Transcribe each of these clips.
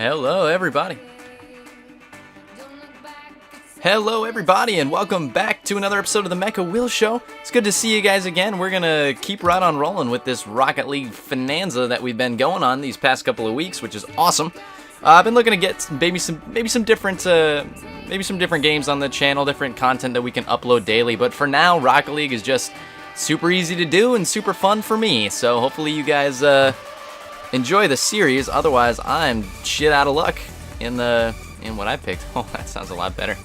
Hello, everybody. Hello, everybody, and welcome back to another episode of the MechaWill Show. It's good to see you guys again. We're gonna keep right on rolling with this Rocket League Finanza that we've been going on these past couple of weeks, which is awesome. I've been looking to get maybe some different games on the channel, different content that we can upload daily. But for now, Rocket League is just super easy to do and super fun for me. So hopefully you guys enjoy the series. Otherwise, I'm shit out of luck in what I picked. Oh, that sounds a lot better.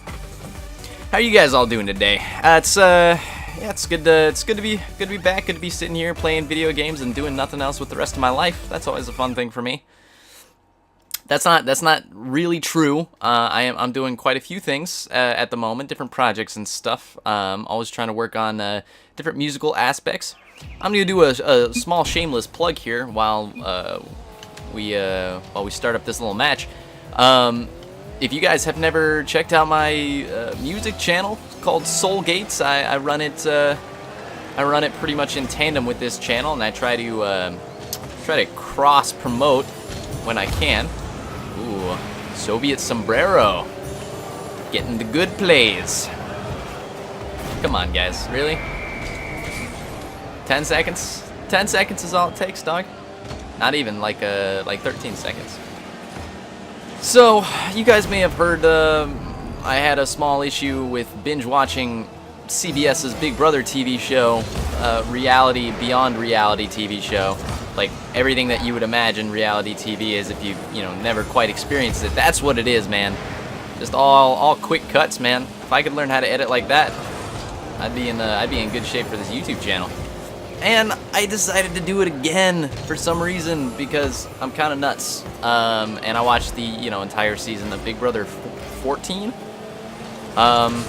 How are you guys all doing today? It's good to be back. Good to be sitting here playing video games and doing nothing else with the rest of my life. That's always a fun thing for me. That's not really true. I'm doing quite a few things at the moment, different projects and stuff. Always trying to work on different musical aspects. I'm gonna do a small shameless plug here while we start up this little match. If you guys have never checked out my music channel called Soul Gates, I run it pretty much in tandem with this channel, and I try to cross promote when I can. Ooh, Soviet sombrero, getting the good plays. Come on, guys, really? 10 seconds? 10 seconds is all it takes, dog. Not even, like 13 seconds. So, you guys may have heard I had a small issue with binge watching CBS's Big Brother TV show, reality, beyond reality TV show. Like, everything that you would imagine reality TV is if you never quite experienced it. That's what it is, man. Just all quick cuts, man. If I could learn how to edit like that, I'd be in good shape for this YouTube channel. And I decided to do it again for some reason because I'm kind of nuts. And I watched the entire season of Big Brother 14. I'm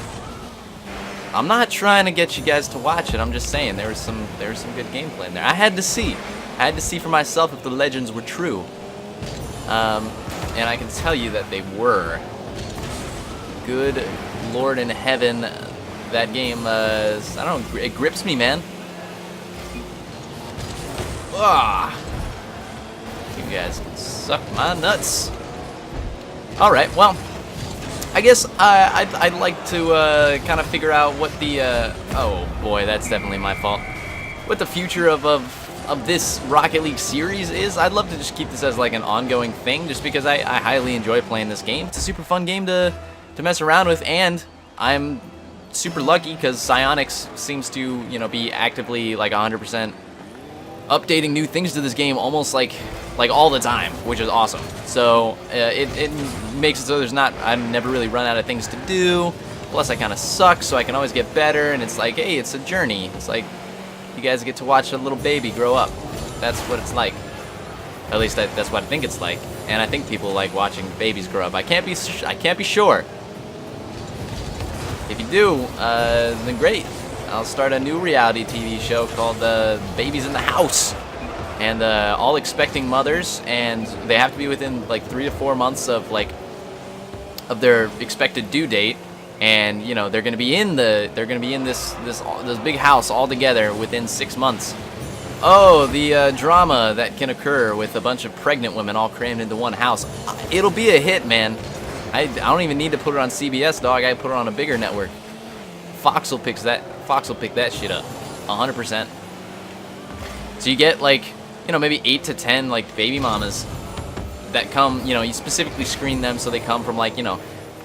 not trying to get you guys to watch it. I'm just saying there was some good gameplay in there. I had to see for myself if the legends were true. And I can tell you that they were. Good Lord in heaven, that game. I don't know. It grips me, man. Ah, you guys can suck my nuts. All right, well, I guess I'd like to kind of figure out what the oh boy, that's definitely my fault. What the future of this Rocket League series is. I'd love to just keep this as like an ongoing thing, just because I highly enjoy playing this game. It's a super fun game to mess around with, and I'm super lucky because Psyonix seems to be actively like 100%. updating new things to this game almost like all the time, which is awesome. So it makes it so I never really run out of things to do. Plus I kind of suck, so I can always get better, and it's like, hey, it's a journey. It's like you guys get to watch a little baby grow up. That's what it's like. At least that's what I think it's like. And I think people like watching babies grow up. I can't be sure. If you do, then great. I'll start a new reality TV show called Babies in the House, and all expecting mothers, and they have to be within like 3 to 4 months of their expected due date, and they're gonna be in this big house all together within 6 months. Oh, the drama that can occur with a bunch of pregnant women all crammed into one house. It'll be a hit, man. I don't even need to put it on CBS, dog. I put it on a bigger network. Fox will pick that shit up 100%. So you get maybe 8 to 10 baby mamas that come, you specifically screen them so they come from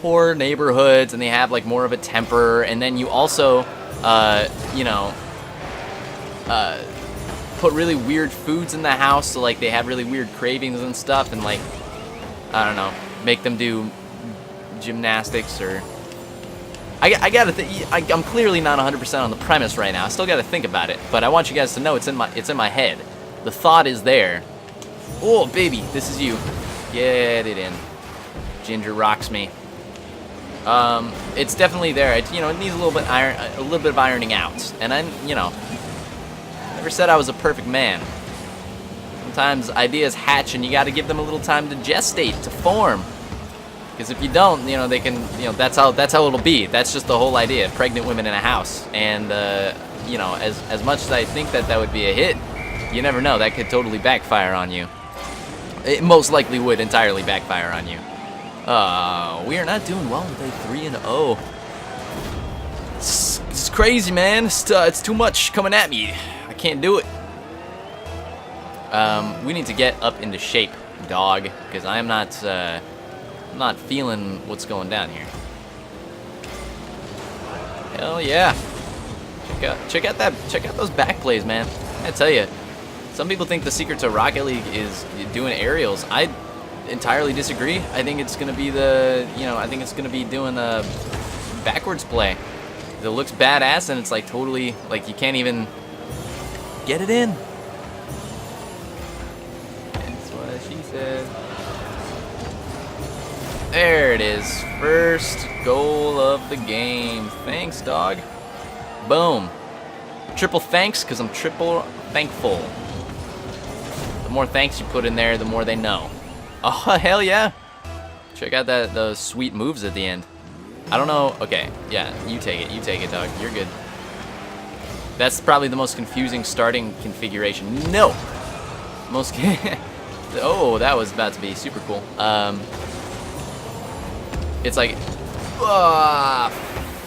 poor neighborhoods, and they have more of a temper, and then you also put really weird foods in the house, so they have really weird cravings and stuff, and I don't know, make them do gymnastics or I gotta I'm clearly not 100% on the premise right now. I still gotta think about it, but I want you guys to know it's in my head. The thought is there. Oh, baby, this is you. Get it in. Ginger rocks me. It's definitely there. It needs a little bit of ironing out. And I never said I was a perfect man. Sometimes ideas hatch, and you gotta give them a little time to gestate, to form. Because if you don't, they can, that's how it'll be. That's just the whole idea. Pregnant women in a house, and as much as I think that would be a hit, you never know. That could totally backfire on you. it most likely would entirely backfire on you. We are not doing well with a 3-0. It's crazy, man. It's too much coming at me. I can't do it. We need to get up into shape, dog, because I'm not feeling what's going down here. Hell yeah! Check out those back plays, man. I tell you, some people think the secret to Rocket League is doing aerials. I entirely disagree. I think it's gonna be doing a backwards play. It looks badass, and it's like totally like you can't even get it in. That's what she said. There it is. First goal of the game. Thanks, dog. Boom. Triple thanks, because I'm triple thankful. The more thanks you put in there, the more they know. Oh, hell yeah. Check out those sweet moves at the end. I don't know. Okay, yeah, you take it. You take it, dog. You're good. That's probably the most confusing starting configuration. No! Most... Oh, that was about to be super cool. It's like...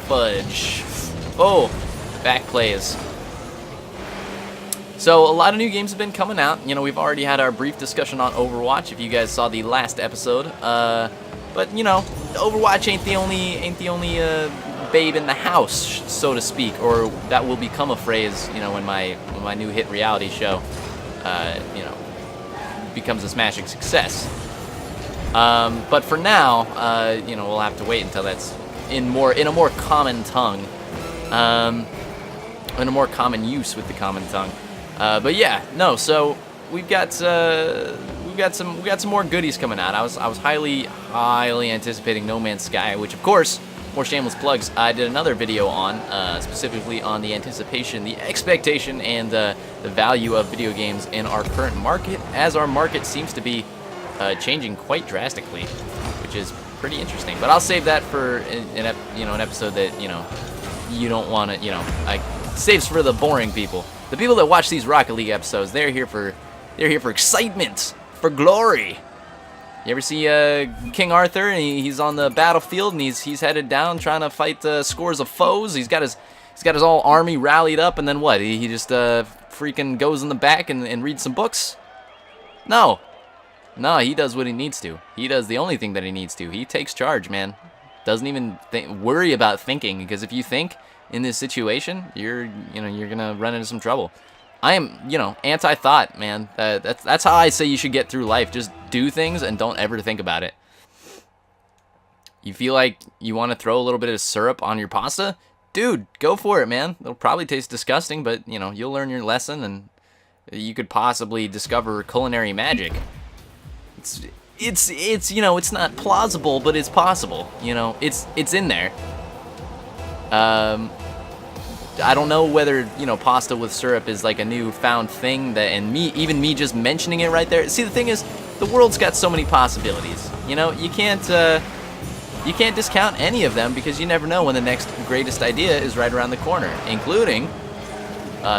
fudge. Oh, back plays. So, a lot of new games have been coming out. You know, we've already had our brief discussion on Overwatch, if you guys saw the last episode. But, you know, Overwatch ain't the only babe in the house, so to speak. Or that will become a phrase, you know, when my new hit reality show, you know, becomes a smashing success. But for now, you know, we'll have to wait until that's in a more common tongue, in a more common use with the common tongue. But yeah, no. So we've got some more goodies coming out. I was highly anticipating No Man's Sky, which of course, more shameless plugs. I did another video on specifically on the anticipation, the expectation, and the value of video games in our current market, as our market seems to be changing quite drastically, which is pretty interesting. But I'll save that for an episode that you don't want to, saves for the boring people. The people that watch these Rocket League episodes, they're here for excitement, for glory. You ever see King Arthur, and he's on the battlefield, and he's headed down trying to fight scores of foes. He's got his whole army rallied up, and then what? He just freaking goes in the back and reads some books? No, he does what he needs to. He does the only thing that he needs to. He takes charge, man. Doesn't even worry about thinking, because if you think in this situation, you're gonna run into some trouble. I am, anti-thought, man. That's how I say you should get through life. Just do things and don't ever think about it. You feel like you want to throw a little bit of syrup on your pasta? Dude, go for it, man. It'll probably taste disgusting, but, you'll learn your lesson, and you could possibly discover culinary magic. It's not plausible, but it's possible. It's in there. I don't know whether, pasta with syrup is like a newfound thing and even me just mentioning it right there. See, the thing is, the world's got so many possibilities. You can't discount any of them, because you never know when the next greatest idea is right around the corner, including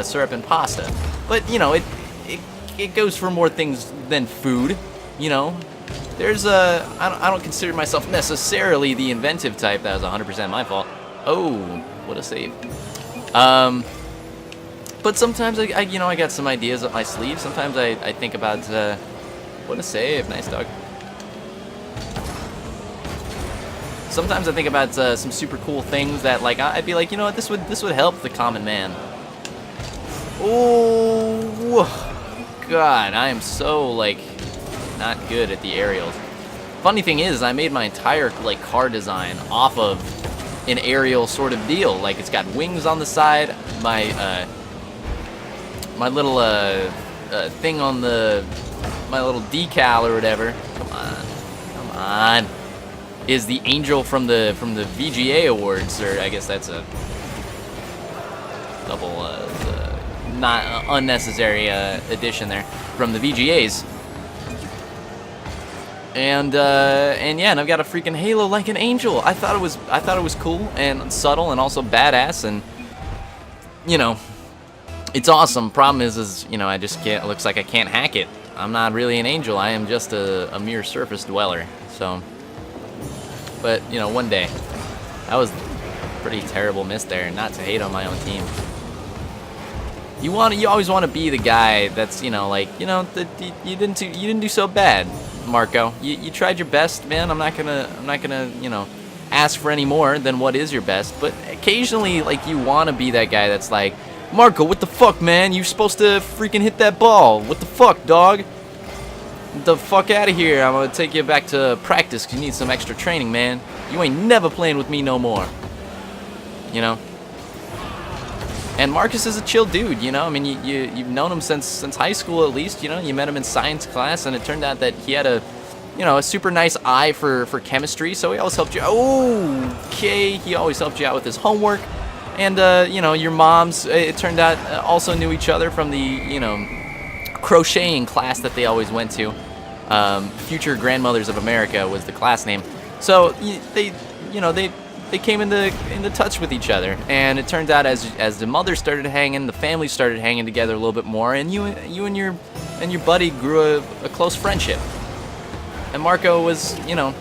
syrup and pasta. But, it goes for more things than food, There's I don't consider myself necessarily the inventive type. That was 100% my fault. Oh, what a save. But sometimes I got some ideas up my sleeve. Sometimes I think about, what a save, nice dog. Sometimes I think about some super cool things that, like, I'd be like, you know what, this would help the common man. Oh, God, I am so, like, not good at the aerials. Funny thing is, I made my entire, like, car design off of an aerial sort of deal. Like, it's got wings on the side. My my little thing on my little decal or whatever. Come on, is the angel from the VGA awards, or I guess that's a double not unnecessary addition there from the VGAs. And yeah, and I've got a freaking halo like an angel. I thought it was cool and subtle and also badass, and it's awesome. Problem is I just can't. It looks like I can't hack it. I'm not really an angel. I am just a mere surface dweller. So, but, you know, one day. That was a pretty terrible miss there, not to hate on my own team. You always want to be the guy that's, you know, like, you know, you didn't do so bad, Marco. You tried your best, man. I'm not gonna, you know, ask for any more than what is your best. But occasionally, like, you want to be that guy that's like, Marco, what the fuck, man? You're supposed to freaking hit that ball. What the fuck, dog? Get the fuck out of here. I'm gonna take you back to practice because you need some extra training, man. You ain't never playing with me no more. You know? And Marcus is a chill dude, you know? I mean, you've known him since high school at least, you know? You met him in science class, and it turned out that he had a, you know, a super nice eye for chemistry, so he always helped you. Okay, he always helped you out with his homework. And, you know, your moms, it turned out, also knew each other from the, you know, crocheting class that they always went to. Future Grandmothers of America was the class name. So, they came into touch with each other, and it turned out as the mothers started hanging, the family started hanging together a little bit more, and you and your buddy grew a close friendship. And Marco was, you know,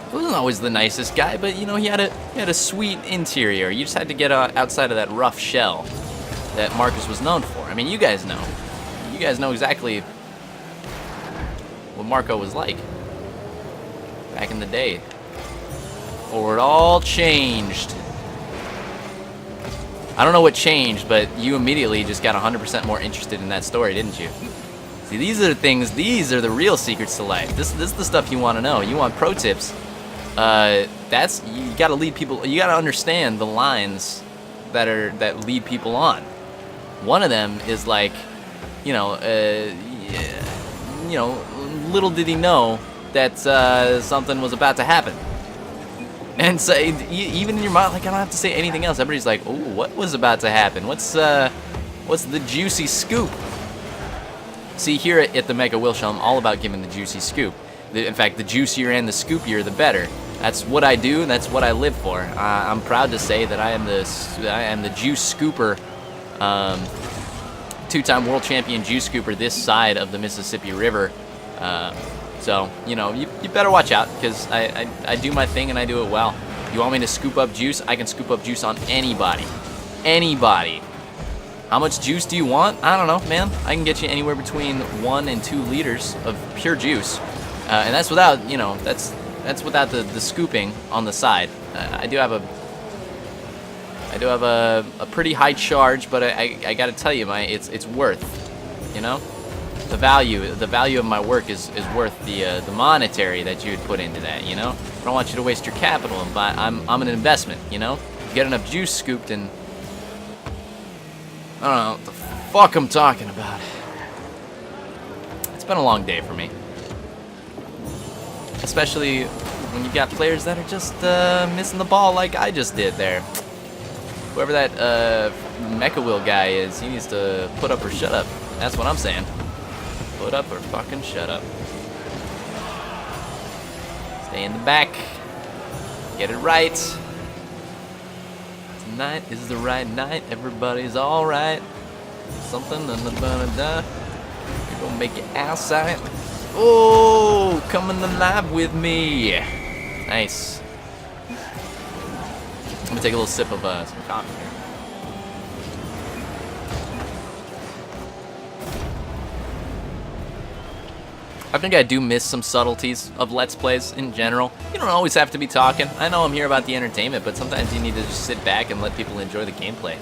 he wasn't always the nicest guy, but you know, he had a sweet interior. You just had to get outside of that rough shell that Marcus was known for. I mean, you guys know exactly what Marco was like back in the day. Or it all changed. I don't know what changed, but you immediately just got 100% more interested in that story, didn't you? See, these are the things, these are the real secrets to life. This is the stuff you want to know. You want pro tips. You gotta lead people, you gotta understand the lines that lead people on. One of them is like, you know, little did he know that something was about to happen. And so, even in your mind, like, I don't have to say anything else. Everybody's like, "Oh, what was about to happen? What's the juicy scoop?" See, here at the MechaWill Show, I'm all about giving the juicy scoop. In fact, the juicier and the scoopier, the better. That's what I do, and that's what I live for. I'm proud to say that I am the juice scooper, two-time world champion juice scooper this side of the Mississippi River. So, you know, you better watch out, because I do my thing and I do it well. You want me to scoop up juice? I can scoop up juice on anybody. Anybody. How much juice do you want? I don't know, man. I can get you anywhere between 1 and 2 liters of pure juice. And that's without, you know, that's without the scooping on the side. I do have a pretty high charge, but I gotta tell you, it's worth, you know? The value of my work is worth the monetary that you would put into that, you know? I don't want you to waste your capital, and I'm an investment, you know? Get enough juice scooped, and I don't know what the fuck I'm talking about. It's been a long day for me, especially when you got players that are just missing the ball like I just did there. Whoever that MechaWill guy is, he needs to put up or shut up. That's what I'm saying. Put up or fucking shut up. Stay in the back. Get it right. Tonight is the right night. Everybody's alright. Something and the da. You're gonna make your ass out. Oh, coming alive with me. Nice. I'm gonna take a little sip of some coffee here. I think I do miss some subtleties of Let's Plays in general. You don't always have to be talking. I know I'm here about the entertainment, but sometimes you need to just sit back and let people enjoy the gameplay.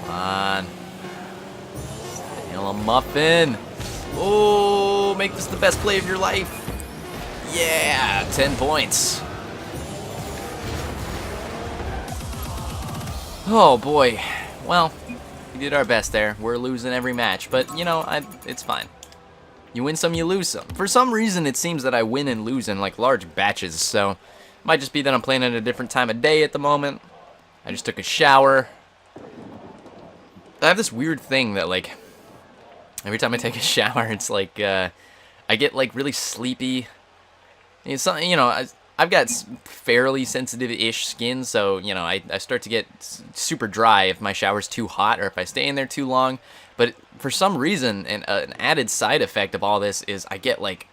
Come on. Steal a muffin. Oh, make this the best play of your life. Yeah, 10 points. Oh boy. Well, we did our best there. We're losing every match, but you know, it's fine. You win some, you lose some. For some reason, it seems that I win and lose in like large batches, so it might just be that I'm playing at a different time of day at the moment. I just took a shower. I have this weird thing that like every time I take a shower, it's like I get like really sleepy. It's something, you know, I've got fairly sensitive-ish skin, so, you know, I start to get super dry if my shower's too hot or if I stay in there too long. But for some reason, an added side effect of all this is I get, like,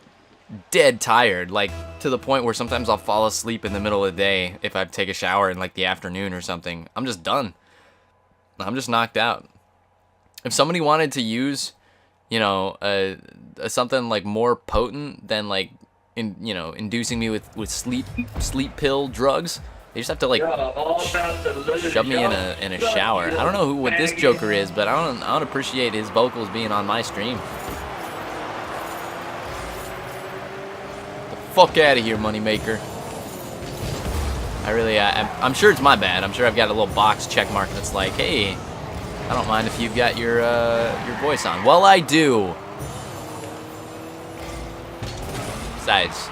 dead tired, like, to the point where sometimes I'll fall asleep in the middle of the day if I take a shower in, like, the afternoon or something. I'm just done. I'm just knocked out. If somebody wanted to use, you know, something, like, more potent than, like, inducing me with sleep pill drugs, they just have to, like, shove me in a shower. I don't know what this Joker is, but I don't appreciate his vocals being on my stream. The fuck out of here, Moneymaker. I'm sure it's my bad. I'm sure I've got a little box check mark that's like, hey, I don't mind if you've got your voice on. Well, I do. Besides,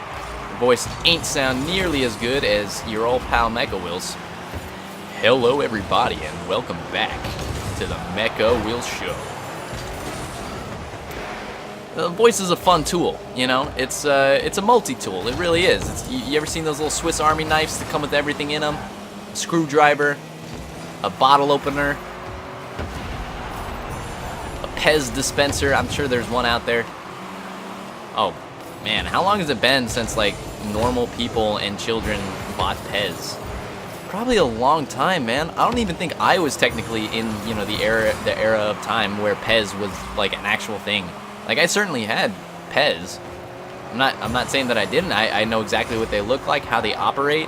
the voice ain't sound nearly as good as your old pal MechaWill's. Hello, everybody, and welcome back to the MechaWill Show. The voice is a fun tool, you know. It's a multi-tool. It really is. You ever seen those little Swiss Army knives that come with everything in them? A screwdriver, a bottle opener, a Pez dispenser. I'm sure there's one out there. Oh, man, how long has it been since, like, normal people and children bought Pez? Probably a long time, man. I don't even think I was technically in, you know, the era of time where Pez was, like, an actual thing. Like, I certainly had Pez. I'm not saying that I didn't. I know exactly what they look like, how they operate.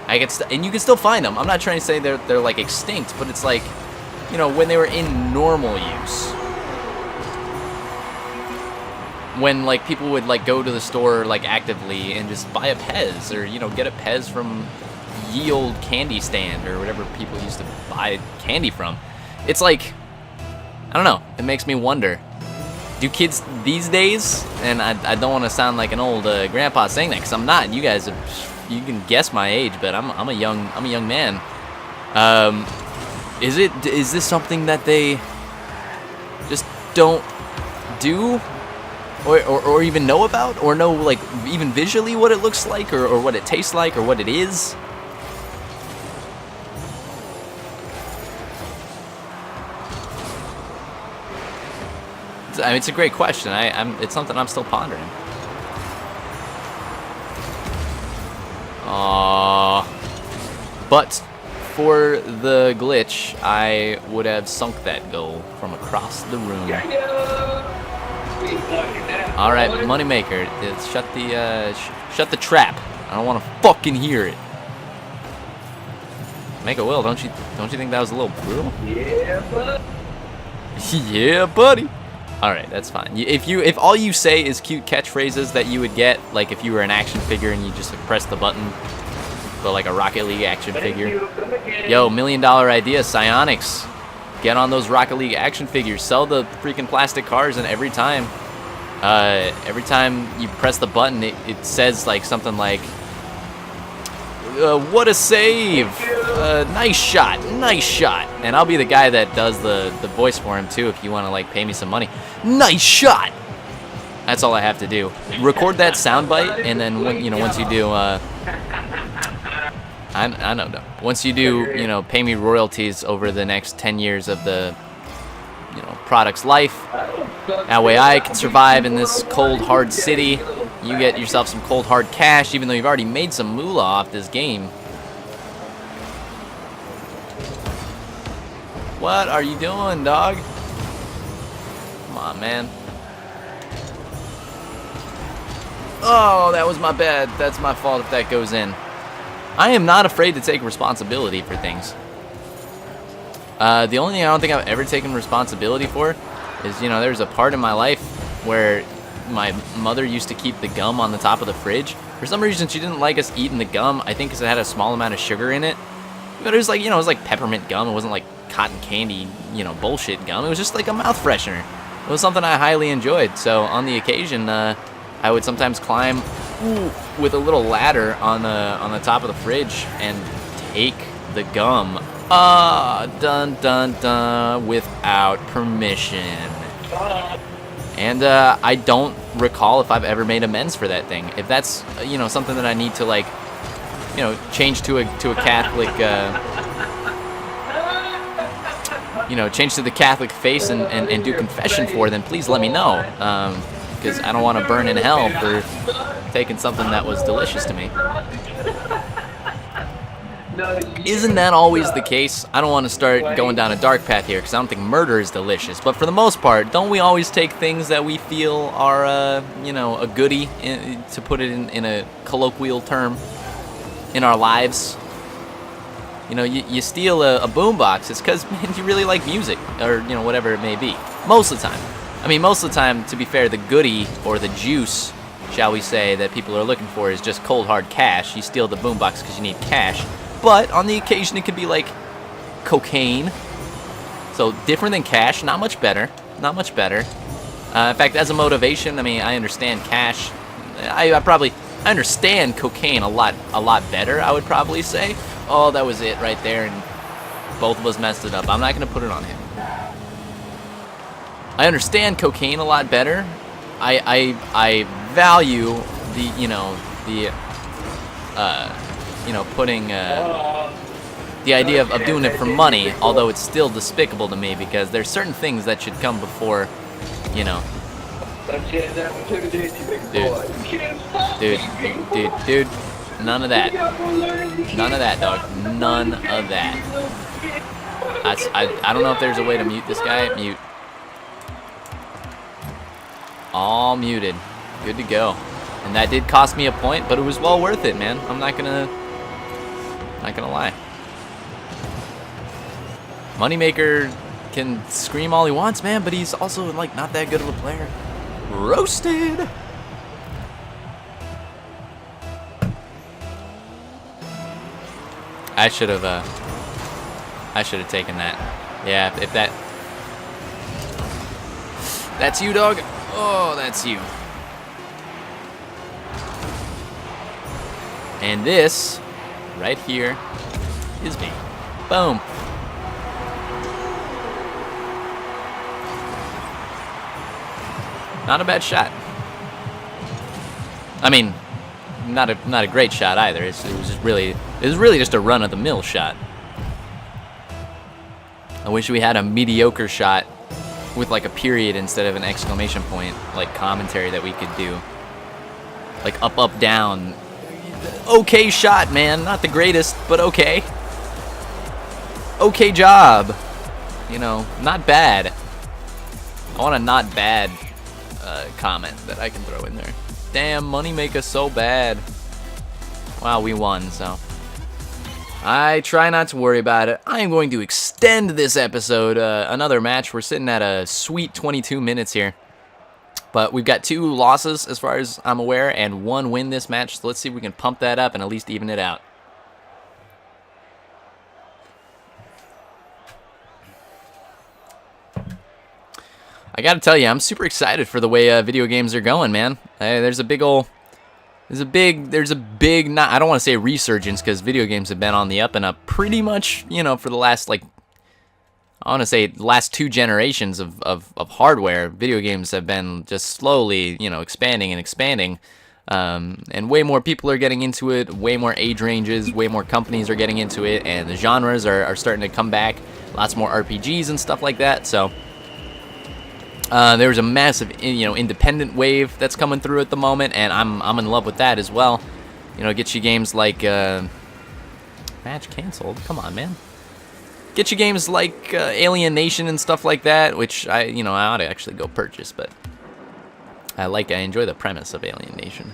And you can still find them. I'm not trying to say they're like extinct, but it's like, you know, when they were in normal use. When, like, people would, like, go to the store, like, actively and just buy a Pez, or, you know, get a Pez from ye old candy stand or whatever people used to buy candy from. It's like, I don't know. It makes me wonder. Do kids these days, and I don't want to sound like an old grandpa saying that, because I'm not. You guys, you can guess my age, but I'm a young man. Is this something that they just don't do, or even know about, or know, like, even visually what it looks like, or what it tastes like, or what it is? I mean, it's a great question. It's something I'm still pondering. But for the glitch, I would have sunk that goal from across the room. All right, Moneymaker, shut the trap. I don't want to fucking hear it. MechaWill, don't you think that was a little brutal? Yeah, buddy. Yeah, buddy. All right, that's fine. If all you say is cute catchphrases that you would get, like if you were an action figure and you just, like, press the button, but like a Rocket League action figure. Yo, $1 million idea, Psionics. Get on those Rocket League action figures. Sell the freaking plastic cars, and every time you press the button, it says, like, something like, what a save! Nice shot, nice shot. And I'll be the guy that does the voice for him too, if you want to, like, pay me some money. Nice shot. That's all I have to do. Record that soundbite, and then once you do, I don't know. Once you do, pay me royalties over the next 10 years of the, product's life. That way I can survive in this cold, hard city. You get yourself some cold, hard cash, even though you've already made some moolah off this game. What are you doing, dog? Come on, man. Oh, that was my bad. That's my fault if that goes in. I am not afraid to take responsibility for things. The only thing I don't think I've ever taken responsibility for is, there's a part in my life where my mother used to keep the gum on the top of the fridge. For some reason, she didn't like us eating the gum. I think because it had a small amount of sugar in it. But it was like, it was like peppermint gum. It wasn't like cotton candy, bullshit gum. It was just like a mouth freshener. It was something I highly enjoyed. So on the occasion, I would sometimes climb with a little ladder on the top of the fridge and take the gum. Dun dun dun, without permission. And I don't recall if I've ever made amends for that thing. If that's something that I need to, like, change to a Catholic, change to the Catholic faith and do confession for, then please let me know, because I don't want to burn in hell for taking something that was delicious to me. Isn't that always the case? I don't want to start going down a dark path here, because I don't think murder is delicious. But for the most part, don't we always take things that we feel are, a goodie, to put it in a colloquial term, in our lives? You steal a boombox, it's because, man, you really like music, or, whatever it may be. Most of the time. I mean, most of the time, to be fair, the goodie, or the juice, shall we say, that people are looking for is just cold, hard cash. You steal the boombox because you need cash. But on the occasion, it could be like cocaine. So different than cash, not much better. Not much better. In fact, as a motivation, I mean, I understand cash. I understand cocaine a lot better, I would probably say. Oh, that was it right there, and both of us messed it up. I'm not going to put it on him. I understand cocaine a lot better. I value the, putting the idea of doing it for money, although it's still despicable to me, because there's certain things that should come before, Dude, none of that. None of that, dog. None of that. I don't know if there's a way to mute this guy. Mute. All muted. Good to go. And that did cost me a point, but it was well worth it, man. I'm not gonna lie. Moneymaker can scream all he wants, man, but he's also, like, not that good of a player. Roasted! I should have taken that. Yeah, if that... That's you, dog? Oh, that's you. And this, right here, is me. Boom. Not a bad shot. I mean, not a great shot either. It was really just a run-of-the-mill shot. I wish we had a mediocre shot with like a period instead of an exclamation point, like commentary that we could do. Like up, up, down. Okay shot, man. Not the greatest, but okay. Okay job. Not bad. I want a not bad comment that I can throw in there. Damn, Moneymaker so bad. Wow, we won, so I try not to worry about it. I am going to extend this episode another match. We're sitting at a sweet 22 minutes here. But we've got 2 losses as far as I'm aware and 1 win this match. So let's see if we can pump that up and at least even it out. I gotta tell you, I'm super excited for the way video games are going, man. There's a big, not, I don't want to say resurgence, because video games have been on the up and up pretty much, for the last, I want to say last 2 generations of hardware. Video games have been just slowly, expanding and expanding. And way more people are getting into it, way more age ranges, way more companies are getting into it, and the genres are starting to come back. Lots more RPGs and stuff like that, so... there's a massive, independent wave that's coming through at the moment, and I'm in love with that as well. Get you games like match canceled. Come on, man. Get you games like Alien Nation and stuff like that, which I ought to actually go purchase, but I enjoy the premise of Alien Nation.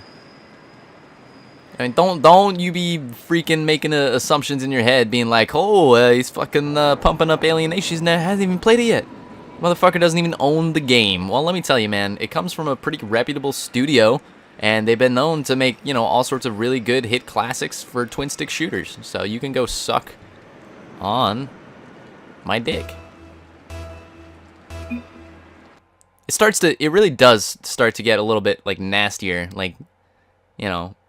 I mean, don't you be freaking making assumptions in your head, being like, oh, he's fucking pumping up Alien Nation. He hasn't even played it yet. Motherfucker doesn't even own the game. Well, let me tell you, man, it comes from a pretty reputable studio, and they've been known to make, all sorts of really good hit classics for twin-stick shooters. So you can go suck on my dick. It really does start to get a little bit, nastier.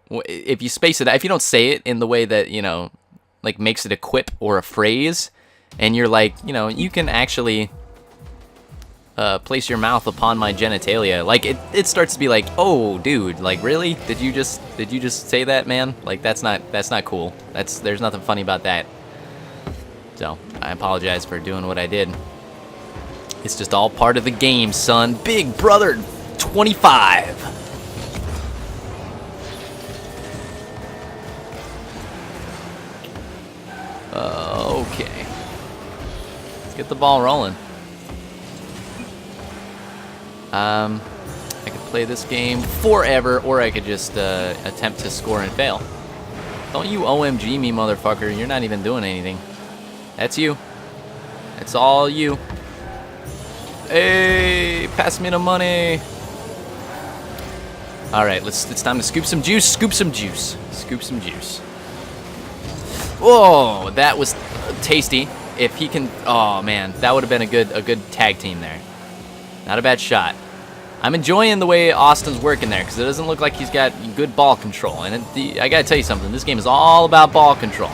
If you space it out, if you don't say it in the way that, makes it a quip or a phrase, and you're you can actually... place your mouth upon my genitalia. Like, it starts to be like, oh, dude, like, really? Did you just say that, man? Like, that's not cool. There's nothing funny about that. So, I apologize for doing what I did. It's just all part of the game, son. Big Brother 25. Okay. Let's get the ball rolling. I could play this game forever, or I could just attempt to score and fail. Don't you OMG me, motherfucker. You're not even doing anything. That's you. It's all you. Hey, pass me the money. All right, it's time to scoop some juice. Scoop some juice. Scoop some juice. Whoa, that was tasty. If he can, oh man, that would have been a good tag team there. Not a bad shot. I'm enjoying the way Austin's working there because it doesn't look like he's got good ball control. And I gotta tell you something, this game is all about ball control.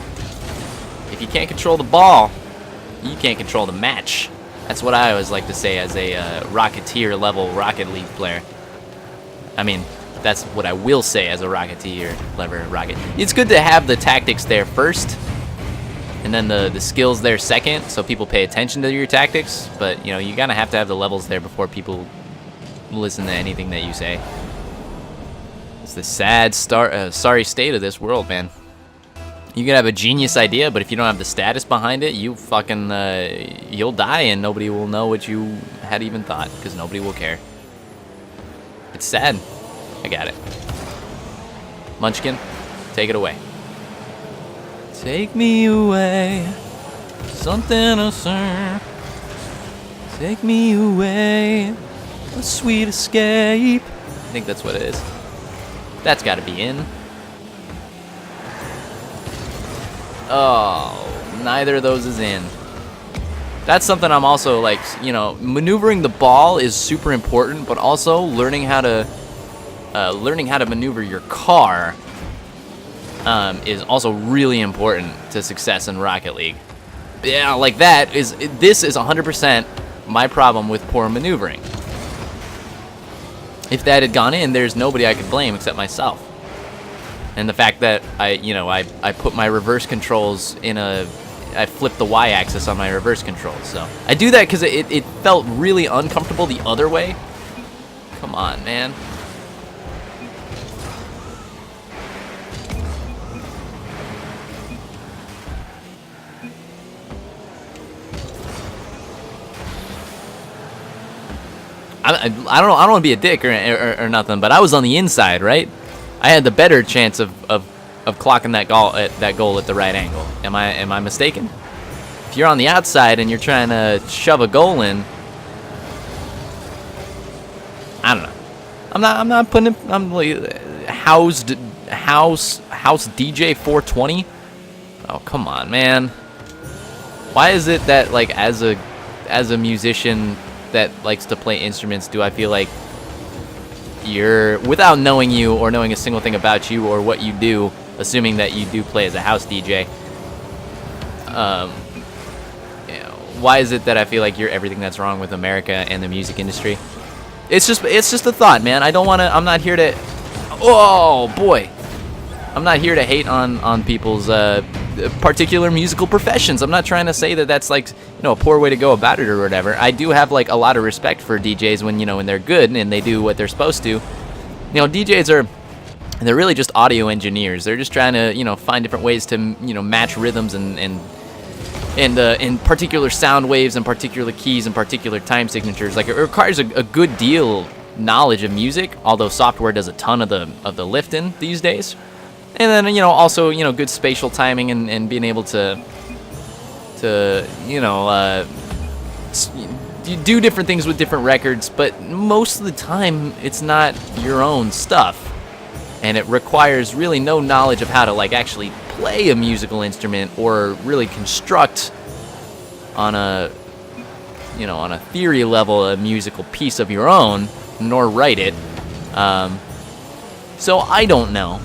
If you can't control the ball, you can't control the match. That's what I always like to say as a Rocketeer level Rocket League player. I mean, that's what I will say as a Rocketeer level Rocket. It's good to have the tactics there first, and then the skills there second, so people pay attention to your tactics. But, you know, you gotta have to have the levels there before people listen to anything that you say. It's the sad sorry state of this world, man. You can have a genius idea, but if you don't have the status behind it, you fucking, you'll die and nobody will know what you had even thought, because nobody will care. It's sad. I got it. Munchkin, take it away. Take me away, something to say. Take me away, a sweet escape. I think that's what it is. That's got to be in. Oh, neither of those is in. That's something I'm also like, you know, maneuvering the ball is super important, but also learning how to maneuver your car is also really important to success in Rocket League. Yeah, like this is 100% my problem with poor maneuvering. If that had gone in, there's nobody I could blame except myself. And the fact that I put my reverse controls I flipped the Y-axis on my reverse controls. So I do that because it felt really uncomfortable the other way. Come on, man. I don't know. I don't want to be a dick or nothing, but I was on the inside, right? I had the better chance of clocking that goal at the right angle. Am I mistaken? If you're on the outside and you're trying to shove a goal in, I don't know. I'm not putting it. I'm like house DJ 420. Oh, come on, man. Why is it that like as a musician that likes to play instruments, do I feel like you're, without knowing you or knowing a single thing about you or what you do, assuming that you do play as a house DJ, why is it that I feel like you're everything that's wrong with America and the music industry? It's just a thought, man. I don't want to. I'm not here to. Oh boy, I'm not here to hate on people's particular musical professions. I'm not trying to say that that's like a poor way to go about it or whatever. I do have like a lot of respect for DJs when they're good and they do what they're supposed to. DJs they're really just audio engineers. They're just trying to find different ways to match rhythms and in particular sound waves and particular keys and particular time signatures. Like it requires a good deal knowledge of music, although software does a ton of the lifting these days. And then also good spatial timing and being able to do different things with different records. But most of the time it's not your own stuff, and it requires really no knowledge of how to like actually play a musical instrument or really construct on a theory level a musical piece of your own, nor write it. So I don't know.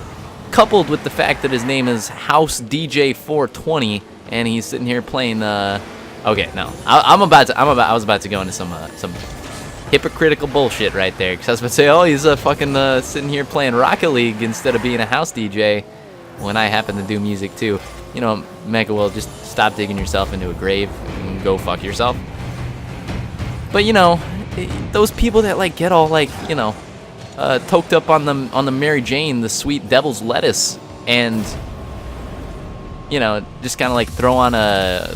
Coupled with the fact that his name is House DJ 420 and he's sitting here playing okay, no. I was about to go into some hypocritical bullshit right there. Because I was about to say, oh, he's fucking sitting here playing Rocket League instead of being a house DJ, when I happen to do music too. You know, MechaWill, just stop digging yourself into a grave and go fuck yourself. But you know, those people that like get all like, you know, toked up on the Mary Jane, the sweet devil's lettuce, and you know, just kind of like throw on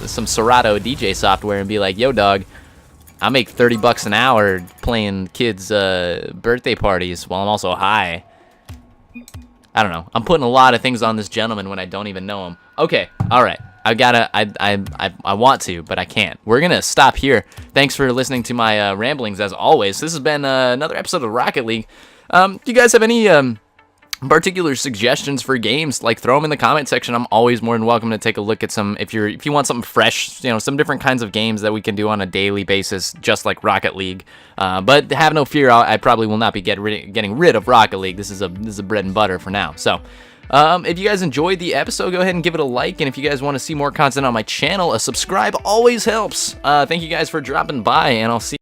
some Serato DJ software and be like, yo dog, I make $30 an hour playing kids' birthday parties while I'm also high. I don't know. I'm putting a lot of things on this gentleman when I don't even know him. Okay, all right. I want to, but I can't. We're gonna stop here. Thanks for listening to my ramblings as always. This has been another episode of Rocket League. Do you guys have any particular suggestions for games? Like, throw them in the comment section. I'm always more than welcome to take a look at some. If you want something fresh, you know, some different kinds of games that we can do on a daily basis, just like Rocket League. But have no fear, I probably will not be getting rid of Rocket League. This is a bread and butter for now. So, if you guys enjoyed the episode, go ahead and give it a like. And if you guys want to see more content on my channel, a subscribe always helps. Thank you guys for dropping by, and I'll see